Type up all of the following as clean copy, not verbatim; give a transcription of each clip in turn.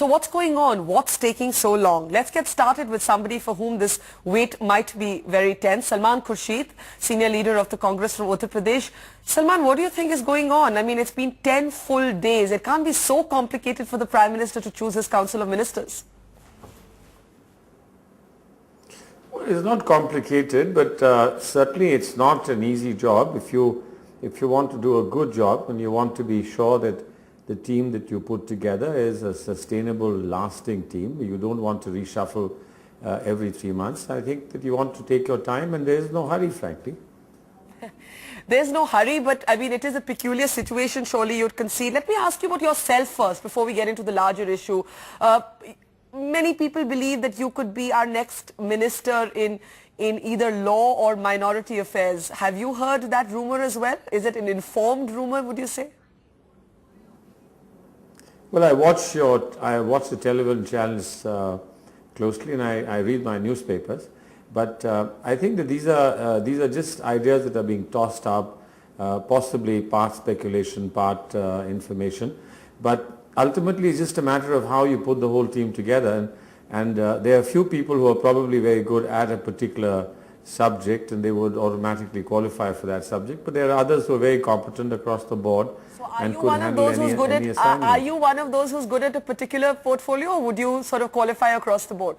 So what's going on? What's taking so long? Let's get started with somebody for whom this wait might be very tense. Salman Khurshid, senior leader of the Congress from Uttar Pradesh. Salman, what do you think is going on? I mean, it's been 10 full days. It can't be so complicated for the Prime Minister to choose his Council of Ministers. Well, it's not complicated, but certainly it's not an easy job. If you want to do a good job and you want to be sure that the team that you put together is a sustainable, lasting team, you don't want to reshuffle every 3 months. I think that you want to take your time, and there is no hurry, frankly. There's no hurry, but I mean, it is a peculiar situation, surely you'd concede. Let me ask you about yourself first before we get into the larger issue. Many people believe that you could be our next minister in either law or minority affairs. Have you heard that rumor as well? Is it an informed rumor, would you say? Well, I watch the television channels closely, and I read my newspapers. But I think that these are just ideas that are being tossed up, possibly part speculation, part information. But ultimately, it's just a matter of how you put the whole team together. And there are a few people who are probably very good at a particular subject, and they would automatically qualify for that subject. But there are others who are very competent across the board and could handle any assignment. Are you one of those who's good at a particular portfolio, or would you sort of qualify across the board?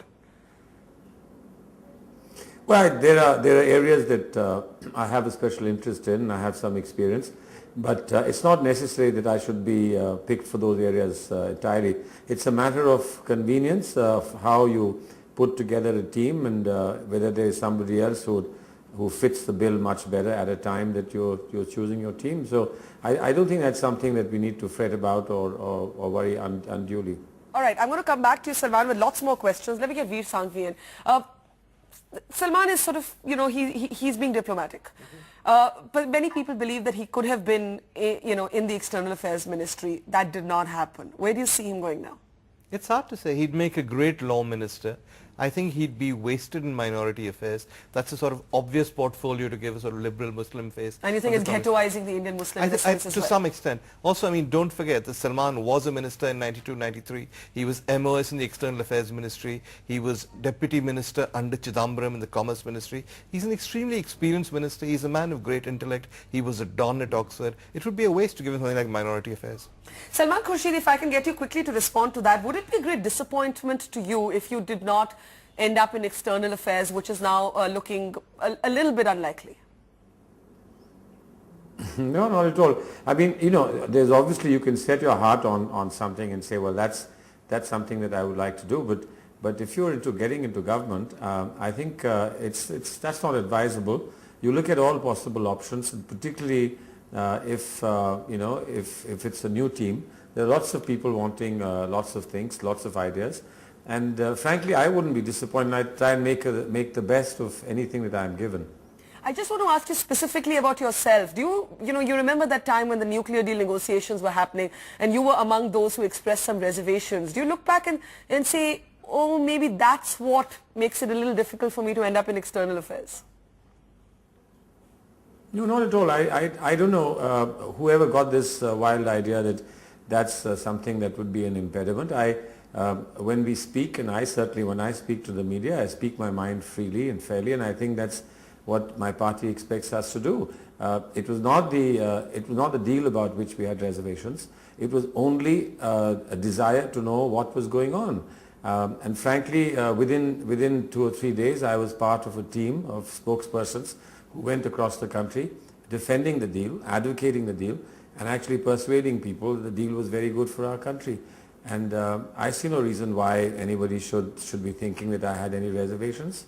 Well, there are areas that I have a special interest in, and I have some experience. But it's not necessary that I should be picked for those areas entirely. It's a matter of convenience of how you put together a team, and whether there is somebody else who fits the bill much better at a time that you're choosing your team. So I don't think that's something that we need to fret about or worry unduly. All right, I'm going to come back to you, Salman, with lots more questions. Let me get Veer Sanghvi in. Salman is sort of, you know, he's being diplomatic. But many people believe that he could have been, in the External Affairs Ministry. That did not happen. Where do you see him going now? It's hard to say. He'd make a great law minister. I think he'd be wasted in minority affairs. That's a sort of obvious portfolio to give a sort of liberal Muslim face. And you think it's ghettoizing the Indian Muslim discourse as well? To some extent. Also, I mean, don't forget that Salman was a minister in 92-93. He was MOS in the External Affairs Ministry. He was Deputy Minister under Chidambaram in the Commerce Ministry. He's an extremely experienced minister. He's a man of great intellect. He was a don at Oxford. It would be a waste to give him something like minority affairs. Salman Khurshid, if I can get you quickly to respond to that, would it be a great disappointment to you if you did not end up in external affairs, which is now looking a little bit unlikely? No, not at all. I mean, there's obviously, you can set your heart on something and say, well, that's something that I would like to do. But if you're getting into government, I think that's not advisable. You look at all possible options, and particularly if it's a new team. There are lots of people wanting lots of things, lots of ideas. And frankly, I wouldn't be disappointed. I'd try and make the best of anything that I'm given. I just want to ask you specifically about yourself. Do you remember that time when the nuclear deal negotiations were happening and you were among those who expressed some reservations? Do you look back and say, oh, maybe that's what makes it a little difficult for me to end up in external affairs? No, not at all. I don't know whoever got this wild idea that that's something that would be an impediment. When we speak, and when I speak to the media, I speak my mind freely and fairly, and I think that's what my party expects us to do. It was not the deal about which we had reservations. It was only a desire to know what was going on. And frankly, within 2 or 3 days, I was part of a team of spokespersons who went across the country defending the deal, advocating the deal, and actually persuading people the deal was very good for our country. And I see no reason why anybody should be thinking that I had any reservations.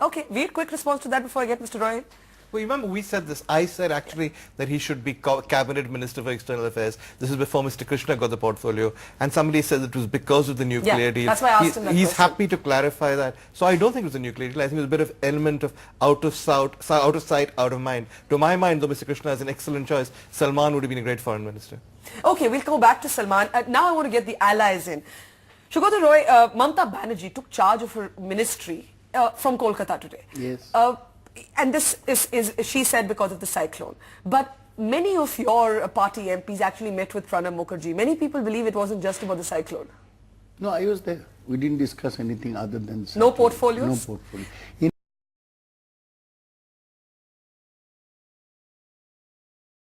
Okay, Veer, quick response to that before I get Mr. Roy. Well, remember we said this. I said actually that he should be Cabinet Minister for External Affairs. This is before Mr. Krishna got the portfolio. And somebody said it was because of the nuclear deal. That's why I asked him that He's question. happy to clarify that. So I don't think it was a nuclear deal. I think it was a bit of element of out of sight, out of mind. To my mind, though, Mr. Krishna is an excellent choice. Salman would have been a great foreign minister. Okay, we'll go back to Salman. Now I want to get the allies in. Subrata Roy, Mamata Banerjee took charge of her ministry from Kolkata today. Yes. And this is, she said, because of the cyclone. But many of your party MPs actually met with Pranab Mukherjee. Many people believe it wasn't just about the cyclone. No, I was there. We didn't discuss anything other than No portfolios? No portfolio.